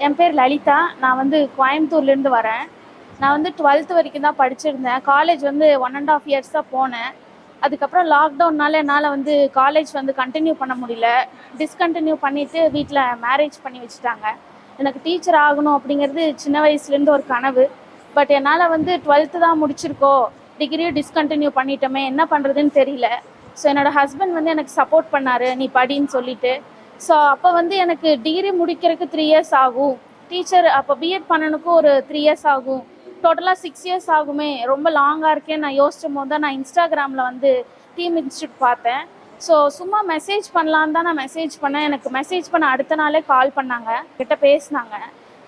என் பேர் லலிதா. நான் வந்து கோயம்புத்தூர்லேருந்து வரேன். நான் வந்து 12th வரைக்கும் தான் படிச்சிருந்தேன். காலேஜ் வந்து 1.5 இயர்ஸ் தான் போனேன். அதுக்கப்புறம் லாக்டவுன்னால என்னால் வந்து காலேஜ் வந்து கண்டினியூ பண்ண முடியல. டிஸ்கண்டினியூ பண்ணிவிட்டு வீட்டில் மேரேஜ் பண்ணி வச்சுட்டாங்க. எனக்கு டீச்சர் ஆகணும் அப்படிங்கிறது சின்ன வயசுலேருந்து ஒரு கனவு. பட் என்னால் வந்து 12th தான் முடிச்சிருக்கோம், டிகிரியும் டிஸ்கண்டினியூ பண்ணிட்டோமே, என்ன பண்ணுறதுன்னு தெரியல. ஸோ என்னோடய ஹஸ்பண்ட் வந்து எனக்கு சப்போர்ட் பண்ணார், நீ படின்னு சொல்லிட்டு. ஸோ அப்போ வந்து எனக்கு டிகிரி முடிக்கிறதுக்கு 3 இயர்ஸ் ஆகும், டீச்சர் அப்போ பிஎட் பண்ணனுக்கும் ஒரு 3 இயர்ஸ் ஆகும், டோட்டலாக 6 இயர்ஸ் ஆகுமே, ரொம்ப லாங்காக இருக்கேன்னு நான் யோசிச்சும் போது தான் நான் இன்ஸ்டாகிராமில் வந்து டீம் இன்ஸ்டியூட் பார்த்தேன். ஸோ சும்மா மெசேஜ் பண்ணலான்னு தான் நான் மெசேஜ் பண்ணேன். எனக்கு மெசேஜ் பண்ண அடுத்த நாளே கால் பண்ணாங்க, கிட்ட பேசினாங்க.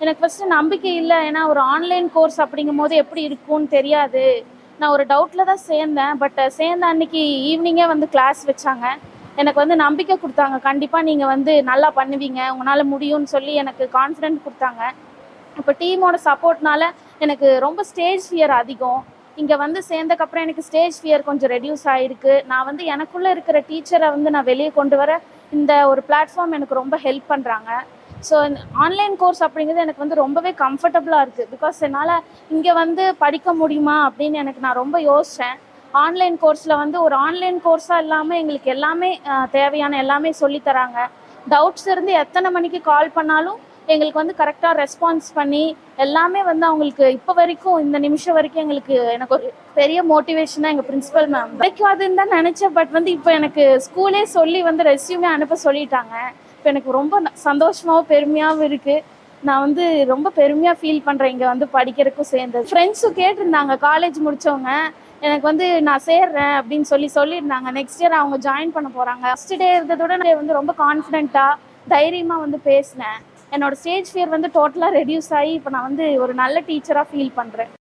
எனக்கு ஃபஸ்ட்டு நம்பிக்கை இல்லை, ஏன்னா ஒரு ஆன்லைன் கோர்ஸ் அப்படிங்கும் போது எப்படி இருக்கும்னு தெரியாது. நான் ஒரு டவுட்டில் தான் சேர்ந்தேன். பட் சேர்ந்த அன்னைக்கு ஈவினிங்கே வந்து கிளாஸ் வச்சாங்க. எனக்கு வந்து நம்பிக்கை கொடுத்தாங்க, கண்டிப்பாக நீங்கள் வந்து நல்லா பண்ணுவீங்க, உங்களால் முடியும்னு சொல்லி எனக்கு கான்ஃபிடென்ட் கொடுத்தாங்க. இப்போ டீமோட சப்போர்ட்னால எனக்கு ரொம்ப ஸ்டேஜ் ஃபியர் அதிகம். இங்கே வந்து சேர்ந்தக்கப்புறம் எனக்கு ஸ்டேஜ் ஃபியர் கொஞ்சம் ரெடியூஸ் ஆகிருக்கு. நான் வந்து எனக்குள்ளே இருக்கிற டீச்சரை வந்து நான் வெளியே கொண்டு வர இந்த ஒரு பிளாட்ஃபார்ம் எனக்கு ரொம்ப ஹெல்ப் பண்ணுறாங்க. ஸோ ஆன்லைன் கோர்ஸ் அப்படிங்கிறது எனக்கு வந்து ரொம்பவே கம்ஃபர்டபுளாக இருக்குது. பிகாஸ் என்னால் இங்கே வந்து படிக்க முடியுமா அப்படின்னு எனக்கு நான் ரொம்ப யோசித்தேன். ஆன்லைன் கோர்ஸில் வந்து ஒரு ஆன்லைன் கோர்ஸாக இல்லாமல் எங்களுக்கு எல்லாமே தேவையான எல்லாமே சொல்லித்தராங்க. டவுட்ஸ் இருந்து எத்தனை மணிக்கு கால் பண்ணாலும் எங்களுக்கு வந்து கரெக்டாக ரெஸ்பான்ஸ் பண்ணி எல்லாமே வந்து அவங்களுக்கு இப்போ வரைக்கும் இந்த நிமிஷம் வரைக்கும் எனக்கு ஒரு பெரிய மோட்டிவேஷனாக எங்கள் பிரின்சிபல் மேம் கிடைக்காதுன்னு தான் நினச்சேன். பட் வந்து இப்போ எனக்கு ஸ்கூலே சொல்லி வந்து ரெஸ்யூமே அனுப்ப சொல்லிட்டாங்க. இப்போ எனக்கு ரொம்ப சந்தோஷமாகவும் பெருமையாகவும் இருக்குது. நான் வந்து ரொம்ப பெருமையாக ஃபீல் பண்ணுறேன் இங்கே வந்து படிக்கிறதுக்கும் சேர்ந்தது. ஃப்ரெண்ட்ஸும் கேட்டிருந்தாங்க, காலேஜ் முடித்தவங்க எனக்கு வந்து நான் சேர்றேன் அப்படின்னு சொல்லியிருந்தாங்க. நெக்ஸ்ட் இயர் அவங்க ஜாயின் பண்ண போகிறாங்க. ஃபஸ்ட் டே இருந்ததோட நான் வந்து ரொம்ப கான்ஃபிடென்ட்டாக தைரியமாக வந்து பேசினேன். என்னோடய ஸ்டேஜ் ஃபியர் வந்து டோட்டலாக ரெடியூஸ் ஆகி இப்போ நான் வந்து ஒரு நல்ல டீச்சராக ஃபீல் பண்ணுறேன்.